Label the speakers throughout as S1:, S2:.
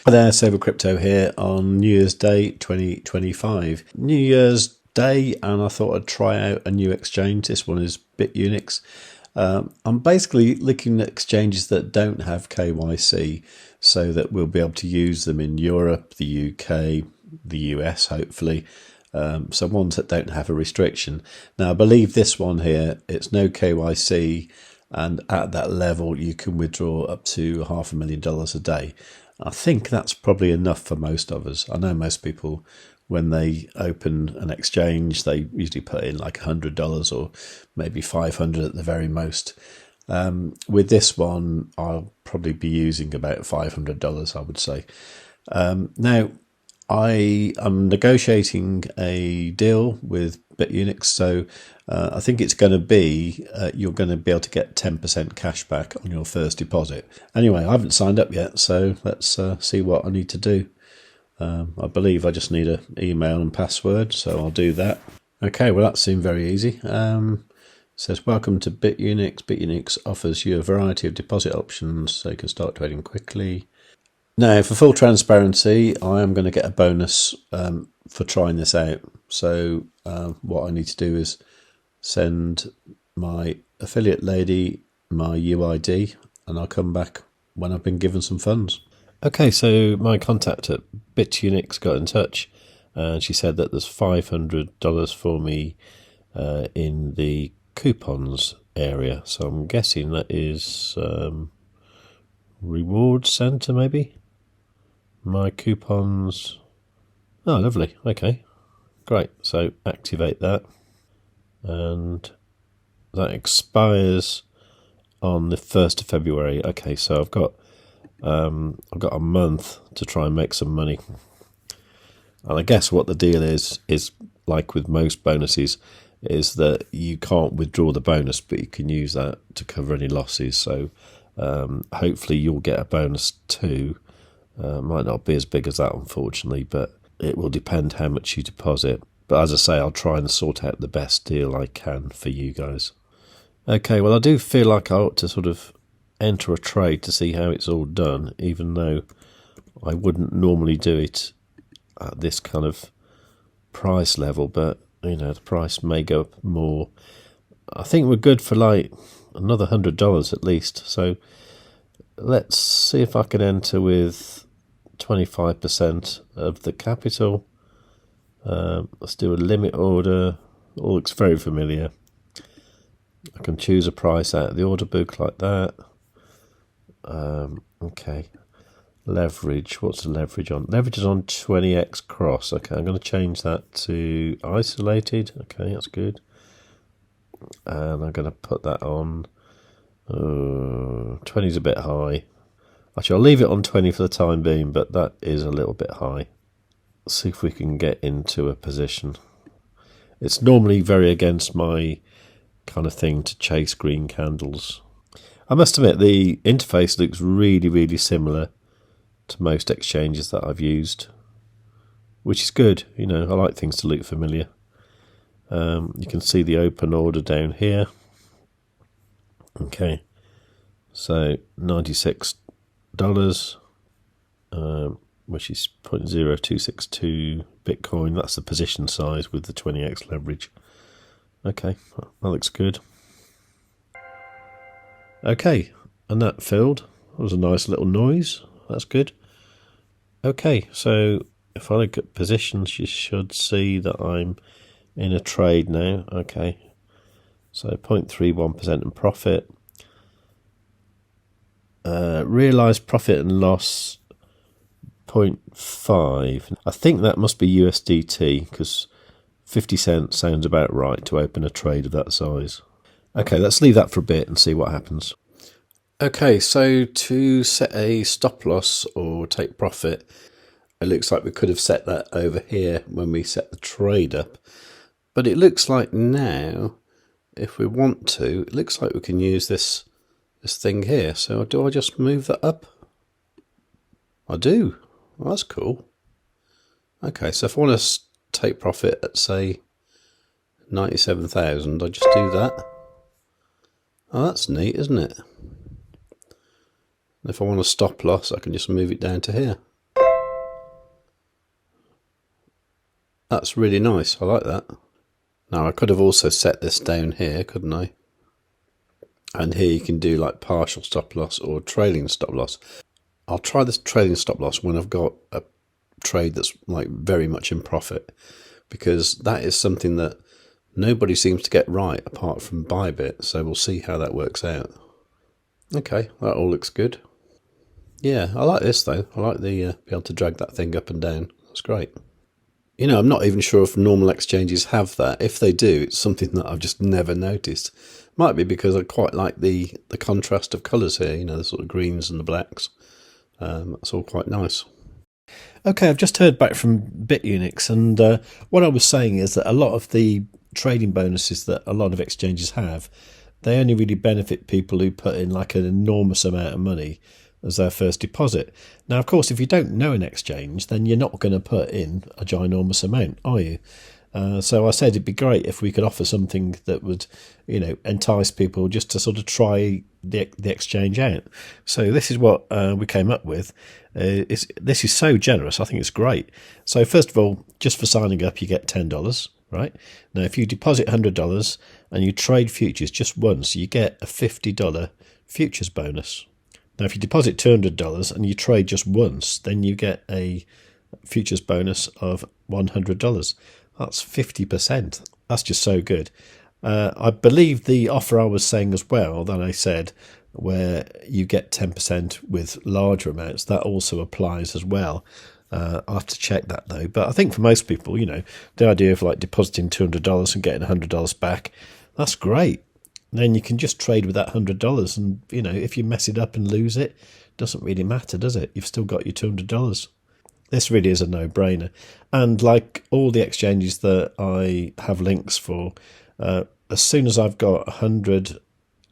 S1: Hi there, savewith.crypto here on New Year's Day 2025. New Year's Day, and I thought I'd try out a new exchange. This one is Bitunix. I'm basically looking at exchanges that don't have KYC so that we'll be able to use them in Europe, the UK, the US hopefully. So ones that don't have a restriction. Now I believe this one here, it's no KYC, and at that level you can withdraw up to $500,000 a day. I think that's probably enough for most of us. I know most people, when they open an exchange, they usually put in like $100 or maybe $500 at the very most. With this one, I'll probably be using about $500, I would say. Now, I am negotiating a deal with Bitunix, so I think it's going to be you're going to be able to get 10% cash back on your first deposit. Anyway, I haven't signed up yet, so let's see what I need to do. I believe I just need an email and password, so I'll do that. Okay, well that seemed very easy. It says, welcome to Bitunix. Bitunix offers you a variety of deposit options so you can start trading quickly. Now, for full transparency, I am going to get a bonus for trying this out. So what I need to do is send my affiliate lady my UID, and I'll come back when I've been given some funds. Okay, so my contact at Bitunix got in touch, and she said that there's $500 for me in the coupons area. So I'm guessing that is reward center, maybe. My coupons. Oh, lovely. Okay, great. So activate that, and that expires on the 1st of February. Okay, so I've got a month to try and make some money. And I guess what the deal is like with most bonuses, is that you can't withdraw the bonus, but you can use that to cover any losses. So hopefully you'll get a bonus too. Might not be as big as that, unfortunately, but it will depend how much you deposit. But as I say, I'll try and sort out the best deal I can for you guys. Okay, well, I do feel like I ought to sort of enter a trade to see how it's all done, even though I wouldn't normally do it at this kind of price level. But, you know, the price may go up more. I think we're good for like another $100 at least. So let's see if I can enter with 25% of the capital. Let's do a limit order. All looks very familiar. I can choose a price out of the order book like that. Okay. Leverage. What's the leverage on? Leverage is on 20x cross. Okay, I'm going to change that to isolated. Okay, that's good. And I'm going to put that on. 20 is a bit high. Actually, I'll leave it on 20 for the time being, but that is a little bit high. Let's see if we can get into a position. It's normally very against my kind of thing to chase green candles. I must admit, the interface looks really, really similar to most exchanges that I've used, which is good. You know, I like things to look familiar. You can see the open order down here. Okay, so $96, which is 0.0262 Bitcoin. That's the position size with the 20x leverage. Okay, that looks good. Okay, and that filled. That was a nice little noise. That's good. Okay, so if I look at positions, you should see that I'm in a trade now. Okay, so 0.31% in profit. Realised profit and loss 0.5. I think that must be USDT, because 50 cents sounds about right to open a trade of that size. Okay, let's leave that for a bit and see what happens. Okay, so to set a stop loss or take profit, it looks like we could have set that over here when we set the trade up. But it looks like now, if we want to, it looks like we can use this thing here. So do I just move that up? I do. Well, that's cool. Okay, so if I want to take profit at, say, 97,000, I just do that. Oh, that's neat, isn't it? If I want a stop loss, I can just move it down to here. That's really nice. I like that. Now I could have also set this down here, couldn't I? And here you can do like partial stop loss or trailing stop loss. I'll try this trailing stop loss when I've got a trade that's like very much in profit, because that is something that nobody seems to get right apart from ByBit. So we'll see how that works out. Okay, that all looks good. Yeah, I like this though. I like the be able to drag that thing up and down. That's great. You know, I'm not even sure if normal exchanges have that. If they do, it's something that I've just never noticed. Might be because I quite like the contrast of colours here, you know, the sort of greens and the blacks. That's all quite nice. Okay, I've just heard back from Bitunix, and what I was saying is that a lot of the trading bonuses that a lot of exchanges have, they only really benefit people who put in like an enormous amount of money as their first deposit. Now, of course, if you don't know an exchange, then you're not going to put in a ginormous amount, are you? So I said it'd be great if we could offer something that would, you know, entice people just to sort of try the exchange out. So this is what we came up with. This is so generous. I think it's great. So first of all, just for signing up, you get $10. Right now, if you deposit $100 and you trade futures just once, you get a $50 futures bonus. Now, if you deposit $200 and you trade just once, then you get a futures bonus of $100. That's 50%. That's just so good. I believe the offer I was saying as well, that I said, where you get 10% with larger amounts, that also applies as well. I'll have to check that though. But I think for most people, you know, the idea of like depositing $200 and getting $100 back, that's great. Then you can just trade with that $100, and you know, if you mess it up and lose it, doesn't really matter, does it? You've still got your $200. This really is a no-brainer. And like all the exchanges that I have links for, as soon as I've got 100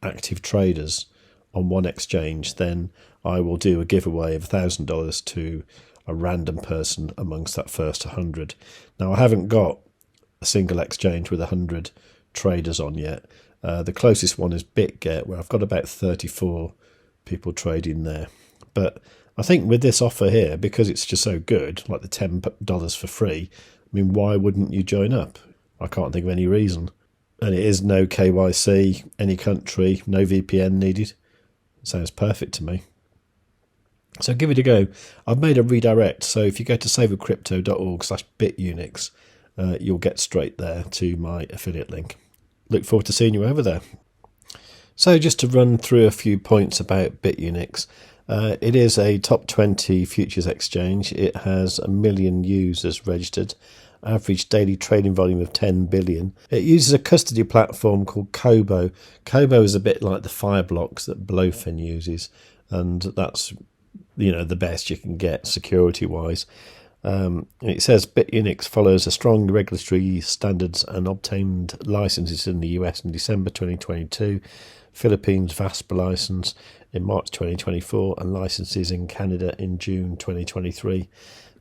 S1: active traders on one exchange, then I will do a giveaway of $1,000 to a random person amongst that first 100. Now, I haven't got a single exchange with 100 traders on yet. The closest one is BitGet, where I've got about 34 people trading there. But I think with this offer here, because it's just so good, like the $10 for free, I mean, why wouldn't you join up? I can't think of any reason. And it is no KYC, any country, no VPN needed. Sounds perfect to me. So give it a go. I've made a redirect, so if you go to savewith.crypto.org/bitunix, you'll get straight there to my affiliate link. Look forward to seeing you over there. So just to run through a few points about Bitunix. It is a top 20 futures exchange. It has 1 million users registered, average daily trading volume of 10 billion. It uses a custody platform called Kobo. Kobo is a bit like the Fireblocks that Blofin uses, and that's, you know, the best you can get security-wise. It says Bitunix follows a strong regulatory standards and obtained licenses in the US in December 2022, Philippines VASP license in March 2024, and licenses in Canada in June 2023.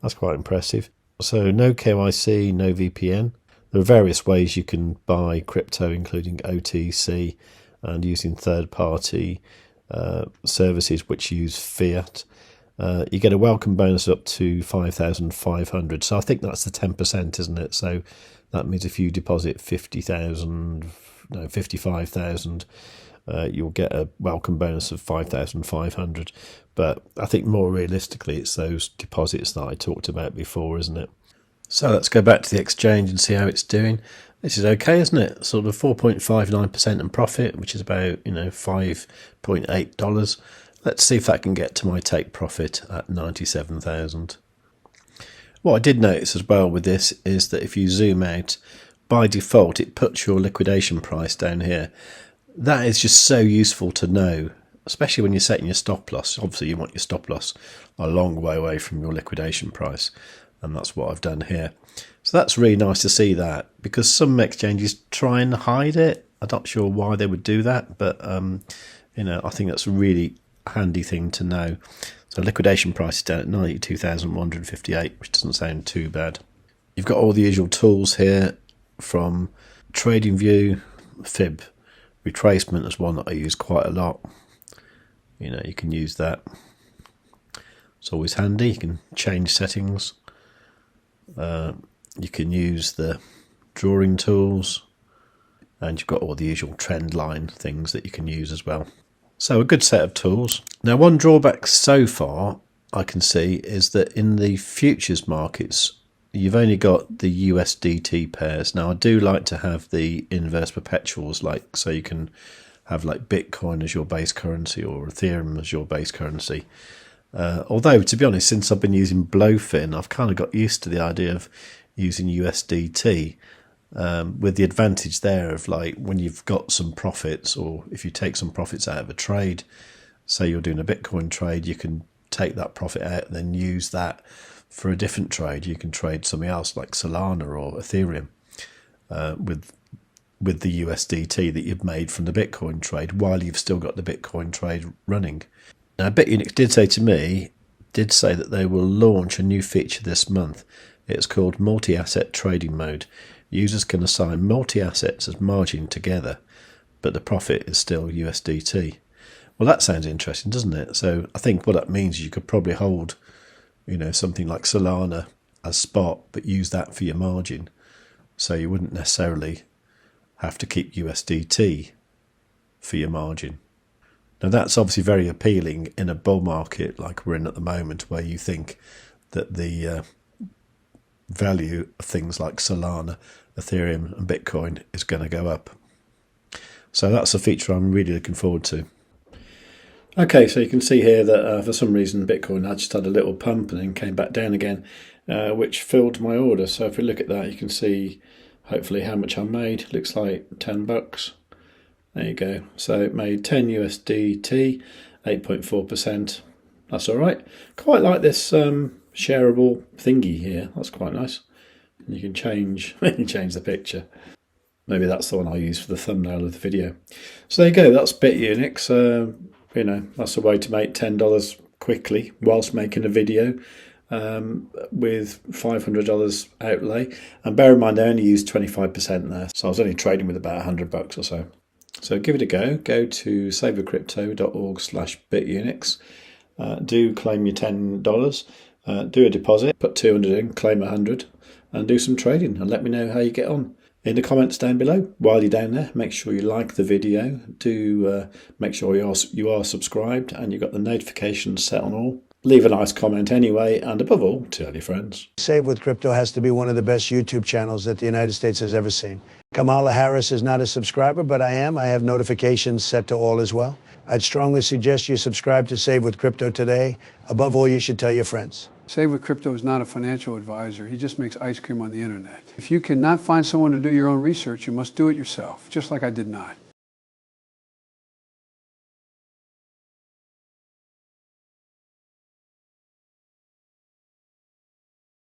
S1: That's quite impressive. So no KYC, no VPN. There are various ways you can buy crypto, including OTC and using third-party services which use fiat. You get a welcome bonus up to 5,500. So I think that's the 10%, isn't it? So that means if you deposit 55,000, you'll get a welcome bonus of 5,500. But I think more realistically, it's those deposits that I talked about before, isn't it? So let's go back to the exchange and see how it's doing. This is okay, isn't it? Sort of 4.59% in profit, which is about, you know, $5.8. Let's see if that can get to my take profit at 97,000. What I did notice as well with this is that if you zoom out, by default it puts your liquidation price down here. That is just so useful to know, especially when you're setting your stop loss. Obviously you want your stop loss a long way away from your liquidation price, and that's what I've done here. So that's really nice to see that, because some exchanges try and hide it. I'm not sure why they would do that, but you know, I think that's really handy thing to know. So liquidation price is down at 92,158, which doesn't sound too bad. You've got all the usual tools here, from TradingView. Fib retracement is one that I use quite a lot. You know, you can use that. It's always handy. You can change settings. You can use the drawing tools, and you've got all the usual trend line things that you can use as well. So a good set of tools. Now, one drawback so far I can see is that in the futures markets, you've only got the USDT pairs. Now, I do like to have the inverse perpetuals, like so you can have like Bitcoin as your base currency or Ethereum as your base currency. Although, to be honest, since I've been using Blofin, I've kind of got used to the idea of using USDT, with the advantage there of like when you've got some profits, or if you take some profits out of a trade, say you're doing a Bitcoin trade, you can take that profit out and then use that for a different trade. You can trade something else like Solana or Ethereum with the USDT that you've made from the Bitcoin trade while you've still got the Bitcoin trade running. Now, Bitunix did say that they will launch a new feature this month. It's called multi-asset trading mode. Users can assign multi-assets as margin together, but the profit is still USDT. Well, that sounds interesting, doesn't it? So I think what that means is you could probably hold, something like Solana as spot, but use that for your margin. So you wouldn't necessarily have to keep USDT for your margin. Now, that's obviously very appealing in a bull market like we're in at the moment, where you think that the value of things like Solana, Ethereum and Bitcoin is going to go up. So that's a feature I'm really looking forward to. Okay, so you can see here that for some reason Bitcoin had just had a little pump and then came back down again, which filled my order. So if we look at that, you can see hopefully how much I made. Looks like $10. There you go. So it made 10 USDT, 8.4%. That's all right. Quite like this shareable thingy here. That's quite nice. And you can change the picture. Maybe that's the one I'll use for the thumbnail of the video. So there you go. That's Bitunix. That's a way to make $10 quickly whilst making a video with $500 outlay. And bear in mind, I only used 25% there. So I was only trading with about $100 or so. So give it a go. Go to savewithcrypto.org/Bitunix. Do claim your $10. Do a deposit. Put 200 in, claim 100, and do some trading. And let me know how you get on in the comments down below. While you're down there, make sure you like the video. Do make sure you are subscribed and you've got the notifications set on all. Leave a nice comment anyway, and above all, tell your friends.
S2: Save with Crypto has to be one of the best YouTube channels that the United States has ever seen. Kamala Harris is not a subscriber, but I am. I have notifications set to all as well. I'd strongly suggest you subscribe to Save with Crypto today. Above all, you should tell your friends.
S3: Save with Crypto is not a financial advisor. He just makes ice cream on the internet. If you cannot find someone to do your own research, you must do it yourself, just like I did not.